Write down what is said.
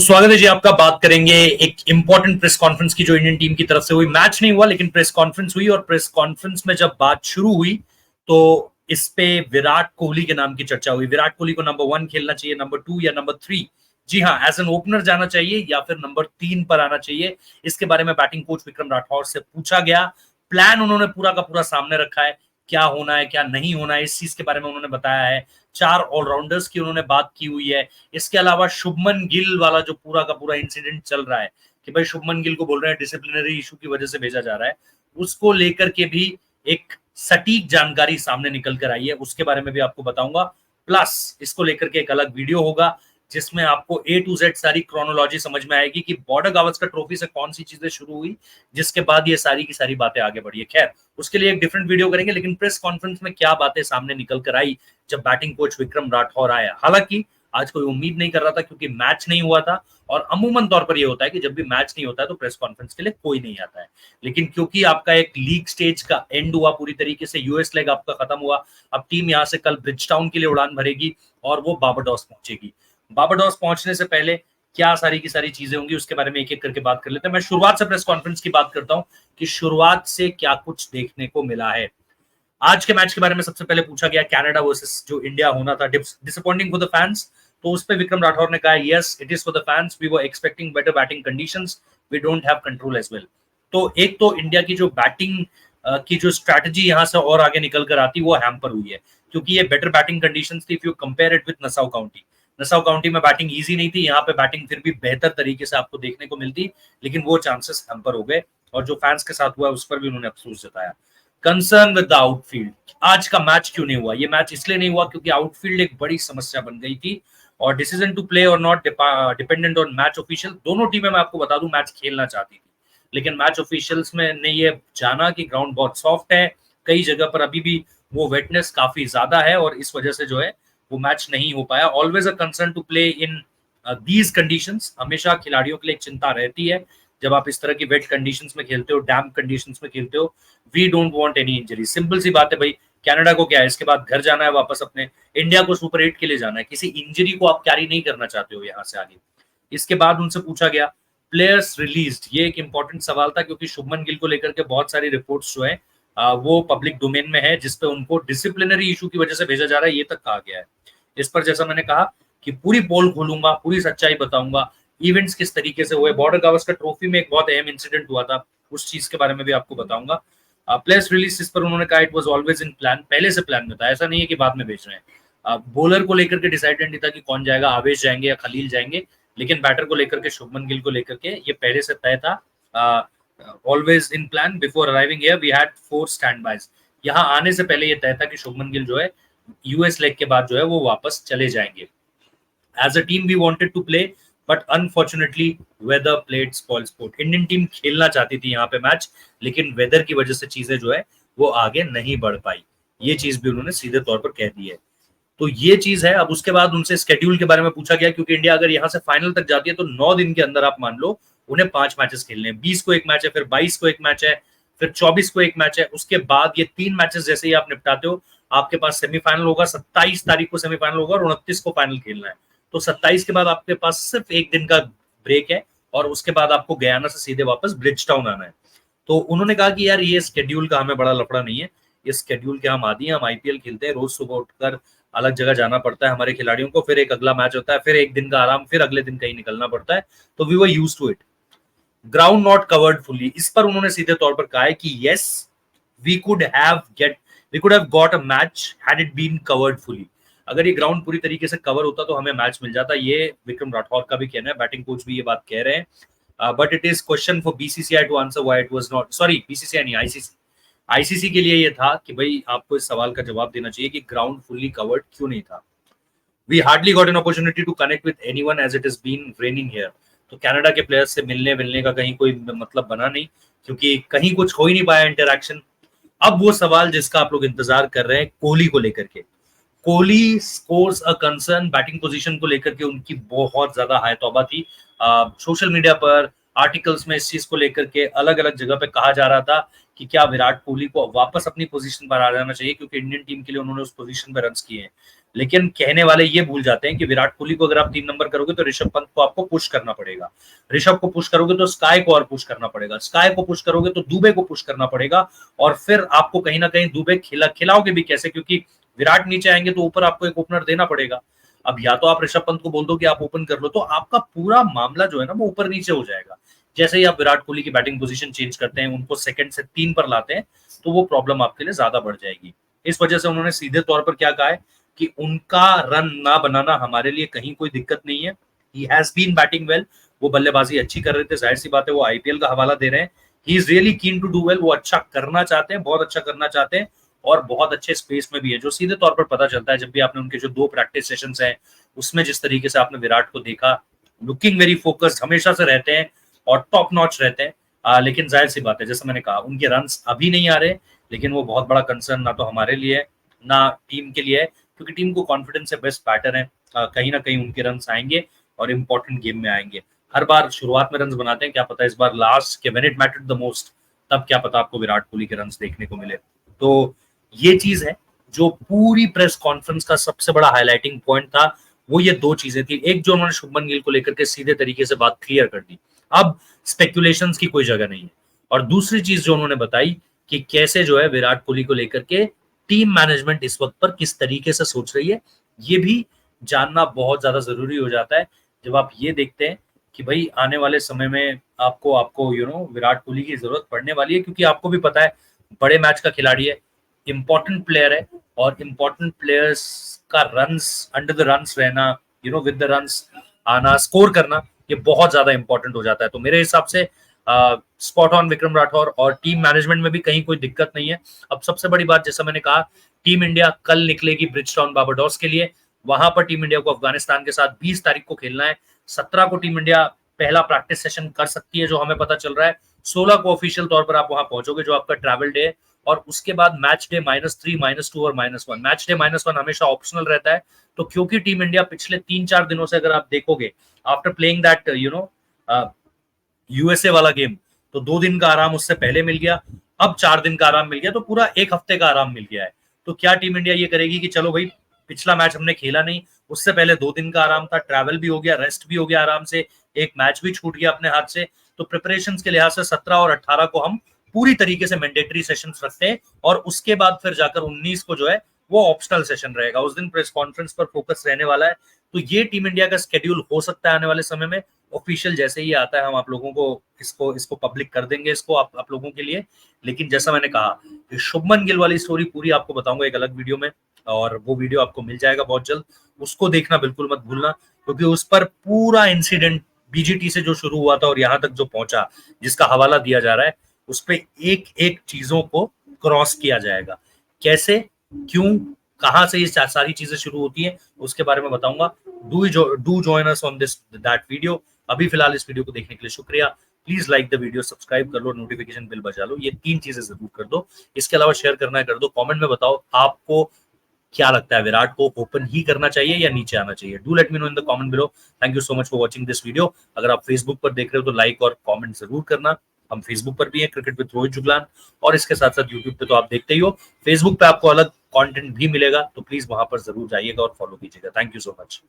तो स्वागत है जी आपका। बात करेंगे एक इंपॉर्टेंट प्रेस कॉन्फ्रेंस की जो इंडियन टीम की तरफ से हुई। मैच नहीं हुआ लेकिन प्रेस कॉन्फ्रेंस हुई, और प्रेस कॉन्फ्रेंस में जब बात शुरू हुई तो इस पे विराट कोहली के नाम की चर्चा हुई। विराट कोहली को नंबर 1 खेलना चाहिए, नंबर 2 या नंबर 3? जी हाँ, एज एन ओपनर जाना चाहिए या फिर नंबर 3 पर आना चाहिए। इसके बारे में बैटिंग कोच विक्रम राठौर से पूछा गया। प्लान उन्होंने पूरा का पूरा सामने रखा है, क्या होना है क्या नहीं होना है इस चीज के बारे में उन्होंने बताया है। 4 ऑलराउंडर्स की उन्होंने बात की हुई है। इसके अलावा शुभमन गिल वाला जो पूरा का पूरा इंसिडेंट चल रहा है कि भाई शुभमन गिल को बोल रहे हैं डिसिप्लिनरी इशू की वजह से भेजा जा रहा है, उसको लेकर के भी एक सटीक जानकारी सामने निकल कर आई है, उसके बारे में भी आपको बताऊंगा। प्लस इसको लेकर के एक अलग वीडियो होगा जिसमें आपको ए टू जेड सारी क्रोनोलॉजी समझ में आएगी कि बॉर्डर गावस्कर ट्रॉफी से कौन सी चीजें शुरू हुई जिसके बाद ये सारी की सारी बातें आगे बढ़ी है। खैर, उसके लिए एक डिफरेंट वीडियो करेंगे, लेकिन प्रेस कॉन्फ्रेंस में क्या बातें सामने निकल कर आई जब बैटिंग कोच विक्रम राठौर आया। हालांकि आज कोई उम्मीद नहीं कर रहा था क्योंकि मैच नहीं हुआ था, और अमूमन तौर पर यह होता है कि जब भी मैच नहीं होता है तो प्रेस कॉन्फ्रेंस के लिए कोई नहीं आता है। लेकिन क्योंकि आपका एक लीग स्टेज का एंड हुआ पूरी तरीके से, यूएस लेग आपका खत्म हुआ, अब टीम यहां से कल ब्रिजटाउन के लिए उड़ान भरेगी और वो बारबाडोस पहुंचेगी। बारबाडोस पहुंचने से पहले क्या सारी की सारी चीजें होंगी उसके बारे में एक एक करके बात कर लेते हैं। मैं शुरुआत से प्रेस कॉन्फ्रेंस की बात करता हूं कि शुरुआत से क्या कुछ देखने को मिला है। आज के मैच के बारे में सबसे पहले पूछा गया कनाडा वर्सेस जो इंडिया होना था, डिसअपॉइंटिंग फॉर द फैंस। तो उस पर विक्रम राठौर ने कहा yes it is for the fans, we were expecting better batting conditions, we don't have control as well. तो एक तो इंडिया की जो बैटिंग की जो स्ट्रैटेजी यहां से और आगे निकल कर आती वो हैम्पर हुई है, क्योंकि ये बेटर बैटिंग कंडीशंस थी। If you compare it with Nassau county, Nassau county में बैटिंग इजी नहीं थी, यहाँ पे बैटिंग फिर भी बेहतर तरीके से आपको देखने को मिलती, लेकिन वो चांसेस हैम्पर हो गए और जो फैंस के साथ हुआ उस पर भी उन्होंने अफसोस जताया। कंसर्न विद द आउटफील्ड, आज का मैच क्यों नहीं हुआ? ये मैच इसलिए नहीं हुआ क्योंकि आउटफील्ड एक बड़ी समस्या बन गई थी, और डिसीजन टू प्ले और not dependent on match official. दोनों टीमें, मैं आपको बता दूं, मैच खेलना चाहती थी, लेकिन मैच ऑफिशियल्स में ने ये जाना कि ग्राउंड बहुत सॉफ्ट है, कई जगह पर अभी भी वो वेटनेस काफी ज्यादा है, और इस वजह से जो है वो मैच नहीं हो पाया। Always a concern to play in these conditions, हमेशा खिलाड़ियों के लिए एक चिंता रहती है जब आप इस तरह की वेट कंडीशंस में खेलते हो, डैम्प कंडीशंस में खेलते हो। We don't want any injury, simple सी बात है भाई। कनाडा को क्या है, इसके बाद घर जाना है वापस अपने, इंडिया को सुपर 8 के लिए जाना है, किसी इंजरी को आप कैरी नहीं करना चाहते हो यहाँ से आगे। इसके बाद उनसे पूछा गया प्लेयर्स रिलीज्ड, ये एक इंपॉर्टेंट सवाल था क्योंकि शुभमन गिल को लेकर के बहुत सारी रिपोर्ट्स जो है वो पब्लिक डोमेन में है, जिसपे उनको डिसिप्लिनरी इशू की वजह से भेजा जा रहा है, ये तक कहा गया है। इस पर जैसा मैंने कहा कि पूरी पोल खोलूंगा, पूरी सच्चाई बताऊंगा, इवेंट्स किस तरीके से हुए। बॉर्डर गावस्कर ट्रॉफी में एक बहुत अहम इंसिडेंट हुआ था, उस चीज के बारे में भी आपको बताऊंगा। प्लेयर्स रिलीज इस पर उन्होंने कहा it was always in plan, पहले से प्लान में था, ऐसा नहीं है कि बाद में भेज रहे हैं। बॉलर को लेकर के डिसाइडेड नहीं था कि कौन जाएगा, आवेश जाएंगे या खलील जाएंगे, लेकिन बैटर को लेकर के, शुभमन गिल को लेकर के ये पहले से तय था। Always in plan, before arriving here we had 4 standbys. यहाँ आने से पहले ये तय था कि शुभमन गिल जो है यूएस लेग के बाद जो है वो वापस चले जाएंगे। As a team we wanted to play, but unfortunately weather played spoil sport. Indian team खेलना चाहती थी यहाँ पे मैच, लेकिन वेदर की वजह से चीजें जो है वो आगे नहीं बढ़ पाई, ये चीज भी उन्होंने सीधे तौर पर कह दी है। तो ये चीज है। अब उसके बाद उनसे स्केड्यूल के बारे में पूछा गया, क्योंकि इंडिया अगर यहाँ से फाइनल तक जाती है तो 9 दिन के अंदर आप मान लो उन्हें 5 मैचेस खेलने हैं। 20 को एक मैच है, फिर 22 को एक मैच है, फिर 24 को एक मैच है। उसके बाद ये 3 मैचेस जैसे ही आप निपटाते हो, आपके पास सेमीफाइनल होगा, 27 तारीख को सेमीफाइनल होगा और 29 को फाइनल खेलना है। तो 27 के बाद आपके पास सिर्फ एक दिन का ब्रेक है, और उसके बाद आपको गयाना से सीधे वापस ब्रिजटाउन आना है। तो उन्होंने कहा कि यार ये स्केड्यूल का हमें बड़ा लफड़ा नहीं है, इस स्केड्यूल के हम आदी हैं, हम आईपीएल खेलते हैं, रोज सुबह उठकर अलग जगह जाना पड़ता है हमारे खिलाड़ियों को, फिर एक अगला मैच होता है, फिर एक दिन का आराम, फिर अगले दिन कहीं निकलना पड़ता है, तो we were used to it. Ground not covered fully, इस पर उन्होंने सीधे तौर पर कहा है कि yes we could have got a match had it been covered fully. अगर ये ग्राउंड पूरी तरीके से कवर होता तो हमें मैच मिल जाता। ये विक्रम राठौर का भी कहना है, बैटिंग कोच भी ये बात कह रहे हैं। But it is question for BCCI to answer why it was not, sorry BCCI नहीं, आईसीसी, आईसीसी के लिए ये था कि भाई आपको इस सवाल का जवाब देना चाहिए कि ग्राउंड फुल्ली कवर्ड क्यों नहीं था। We hardly got an opportunity to connect with anyone as it is been raining here. तो कनाडा के प्लेयर्स से मिलने का कहीं कोई मतलब बना नहीं, क्योंकि कहीं कुछ हो ही नहीं पाया इंटरैक्शन। अब वो सवाल जिसका आप लोग इंतजार कर रहे हैं, कोहली को लेकर के, Kohli scores a concern, batting position को लेकर के उनकी बहुत ज्यादा हाय तौबा थी। सोशल मीडिया पर, आर्टिकल्स में इस चीज को लेकर के अलग अलग जगह पे कहा जा रहा था कि क्या विराट कोहली को वापस अपनी पोजीशन पर आ जाना चाहिए, क्योंकि इंडियन टीम के लिए उन्होंने उस पोजीशन पर रन्स किए हैं। लेकिन कहने वाले ये भूल जाते हैं कि विराट कोहली को अगर आप 3 नंबर करोगे तो ऋषभ पंत को आपको पुश करना पड़ेगा, ऋषभ को पुश करोगे तो स्काई को और पुश करना पड़ेगा, स्काई को पुश करोगे तो दुबे को पुश करना पड़ेगा, और फिर आपको कहीं ना कहीं दुबे खिलाओगे भी कैसे, क्योंकि विराट नीचे आएंगे तो ऊपर आपको एक ओपनर देना पड़ेगा। अब या तो आप ऋषभ पंत को बोल दो कि आप ओपन कर लो, तो आपका पूरा मामला जो है ना वो ऊपर नीचे हो जाएगा। जैसे ही आप विराट कोहली की बैटिंग पोजीशन चेंज करते हैं, उनको सेकंड से 3 पर लाते हैं, तो वो प्रॉब्लम आपके लिए ज्यादा बढ़ जाएगी। इस वजह से उन्होंने सीधे तौर पर क्या कहा है कि उनका रन ना बनाना हमारे लिए कहीं कोई दिक्कत नहीं है। He has been batting well, वो बल्लेबाजी अच्छी कर रहे थे, जाहिर सी बात है वो आईपीएल का हवाला दे रहे हैं। He is really keen to do well, वो अच्छा करना चाहते हैं, बहुत अच्छा करना चाहते हैं, और बहुत अच्छे स्पेस में भी है, जो सीधे तौर पर पता चलता है जब भी आपने उनके जो 2 प्रैक्टिस सेशंस हैं उसमें जिस तरीके से आपने विराट को देखा, लुकिंग वेरी फोकस्ड हमेशा से रहते हैं और टॉप नॉच रहते हैं। लेकिन जाहिर सी बात है, जैसे मैंने कहा, उनके रन्स अभी नहीं आ रहे, लेकिन वो बहुत बड़ा कंसर्न ना तो हमारे लिए है ना टीम के लिए है, क्योंकि टीम को कॉन्फिडेंस है, बेस्ट बैटर है, कहीं ना कहीं उनके रन्स आएंगे और इंपॉर्टेंट गेम में आएंगे। हर बार शुरुआत में रन्स बनाते हैं, क्या पता इस बार लास्ट के when it mattered the most, तब क्या पता आपको विराट कोहली के रन्स देखने को मिले। तो ये चीज है जो पूरी प्रेस कॉन्फ्रेंस का सबसे बड़ा हाईलाइटिंग पॉइंट था, वो ये 2 चीजें थी। एक, जो उन्होंने शुभमन गिल को लेकर के सीधे तरीके से बात क्लियर कर दी, अब स्पेकुलेशंस की कोई जगह नहीं है। और दूसरी चीज जो उन्होंने बताई कि कैसे जो है विराट कोहली को लेकर के टीम मैनेजमेंट इस वक्त पर किस तरीके से सोच रही है, ये भी जानना बहुत ज्यादा जरूरी हो जाता है जब आप ये देखते हैं कि भाई आने वाले समय में आपको आपको विराट कोहली की जरूरत पड़ने वाली है, क्योंकि आपको भी पता है बड़े मैच का खिलाड़ी है, इंपॉर्टेंट प्लेयर है, और इंपॉर्टेंट प्लेयर्स का रन्स, अंडर द रन्स रहना, विद द रन्स आना, स्कोर करना, ये बहुत ज्यादा इंपॉर्टेंट हो जाता है। तो मेरे हिसाब से स्पॉट ऑन विक्रम राठौर, और टीम मैनेजमेंट में भी कहीं कोई दिक्कत नहीं है। अब सबसे बड़ी बात, जैसा मैंने कहा, टीम इंडिया कल निकलेगी ब्रिजटाउन बारबाडोस के लिए। वहां पर टीम इंडिया को अफगानिस्तान के साथ 20 तारीख को खेलना है। 17 को टीम इंडिया पहला प्रैक्टिस सेशन कर सकती है, जो हमें पता चल रहा है। 16 को ऑफिशियल तौर पर आप वहां पहुंचोगे, जो आपका ट्रैवल डे है, और उसके बाद मैच डे -3, -2 और -1। मैच डे -1 हमेशा ऑप्शनल रहता है। तो क्योंकि टीम इंडिया पिछले 3-4 दिनों से, अगर आप देखोगे, आफ्टर प्लेइंग दैट यूएसए वाला गेम, तो 2 दिन का आराम उससे पहले मिल गया, अब 4 दिन का आराम मिल गया, तो पूरा 1 हफ्ते का आराम मिल गया है। तो क्या टीम इंडिया ये करेगी कि चलो भाई, पिछला मैच हमने खेला नहीं, उससे पहले 2 दिन का आराम था, ट्रैवल भी हो गया, रेस्ट भी हो गया आराम से, एक मैच भी छूट गया अपने हाथ से, तो प्रिपरेशन के लिहाज से 17 और 18 को हम पूरी तरीके से मैंडेटरी सेशंस रखते हैं, और उसके बाद फिर जाकर 19 को जो है वो ऑप्शनल सेशन रहेगा। उस दिन प्रेस कॉन्फ्रेंस पर फोकस रहने वाला है। तो ये टीम इंडिया का स्केड्यूल हो सकता है आने वाले समय में। ऑफिशियल जैसे ही आता है हम आप लोगों को इसको पब्लिक कर देंगे, इसको आप लोगों के लिए। लेकिन जैसा मैंने कहा, शुभमन गिल वाली स्टोरी पूरी आपको बताऊंगा एक अलग वीडियो में, और वो वीडियो आपको मिल जाएगा बहुत जल्द, उसको देखना बिल्कुल मत भूलना, क्योंकि उस पर पूरा इंसिडेंट बीजीटी से जो शुरू हुआ था और यहाँ तक जो पहुंचा, जिसका हवाला दिया जा रहा है, उस पर एक एक चीजों को क्रॉस किया जाएगा, कैसे, क्यों, कहां से ये सारी चीजें शुरू होती हैं, उसके बारे में बताऊंगा। Do join us on this that video. अभी फिलहाल इस वीडियो को देखने के लिए शुक्रिया। Please like the video, subscribe कर लो, नोटिफिकेशन बिल बजा लो, ये 3 चीजें जरूर कर दो। इसके अलावा शेयर करना है कर दो। कमेंट में बताओ आपको क्या लगता है, विराट को ओपन ही करना चाहिए या नीचे आना चाहिए? Do let me know in the comment below. Thank you so much for watching this video. अगर आप फेसबुक पर देख रहे हो तो लाइक और कमेंट जरूर करना। हम फेसबुक पर भी हैं, क्रिकेट विद रोहित जुगलान, और इसके साथ साथ यूट्यूब पे तो आप देखते ही हो। फेसबुक पे आपको अलग कंटेंट भी मिलेगा, तो प्लीज वहां पर जरूर जाइएगा और फॉलो कीजिएगा। Thank you so much.